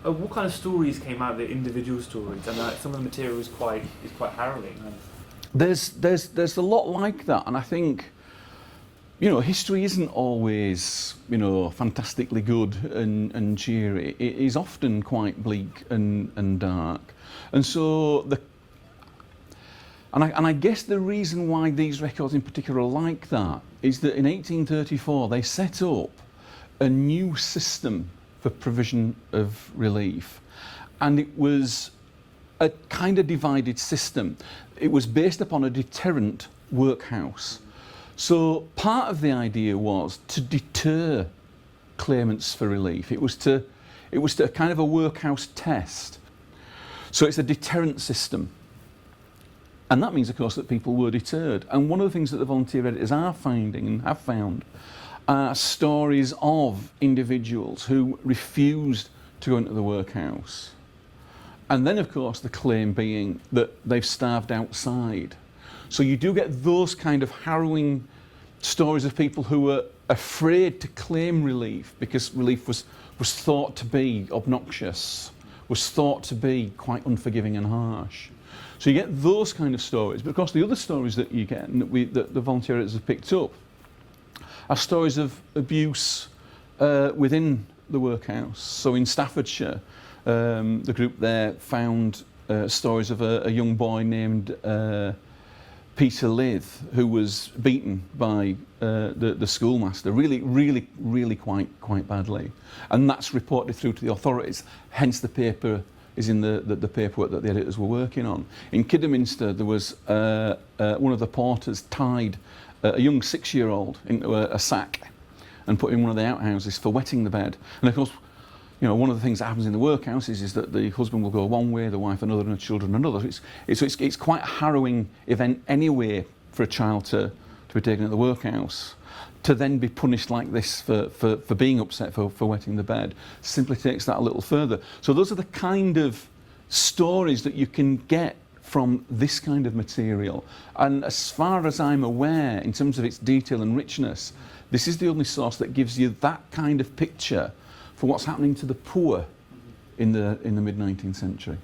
What kind of stories came out of the individual stories? And some of the material is quite harrowing. There's a lot like that, and I think, history isn't always, fantastically good and cheery. It is often quite bleak and dark. And so I guess the reason why these records in particular are like that is that in 1834 they set up a new system for provision of relief, and it was a kind of divided system. It was based upon a deterrent workhouse. So part of the idea was to deter claimants for relief. It was to kind of a workhouse test. So it's a deterrent system. And that means, of course, that people were deterred. And one of the things that the volunteer editors are finding and have found are stories of individuals who refused to go into the workhouse. And then, of course, the claim being that they've starved outside. So you do get those kind of harrowing stories of people who were afraid to claim relief because relief was thought to be obnoxious, was thought to be quite unforgiving and harsh. So you get those kind of stories. But of course, the other stories that you get and that the volunteer editors have picked up are stories of abuse within the workhouse. So in Staffordshire, the group there found stories of a young boy named Peter Lyth, who was beaten by the schoolmaster, really quite badly, and that's reported through to the authorities. Hence, the paper is in the paperwork that the editors were working on. In Kidderminster, there was one of the porters tied a young 6-year-old into a sack and put in one of the outhouses for wetting the bed. And of course, one of the things that happens in the workhouses is that the husband will go one way, the wife another, and the children another. It's quite a harrowing event anyway for a child to be taken to the workhouse. To then be punished like this for being upset for wetting the bed simply takes that a little further. So those are the kind of stories that you can get from this kind of material. And as far as I'm aware, in terms of its detail and richness, this is the only source that gives you that kind of picture for what's happening to the poor in the mid-19th century.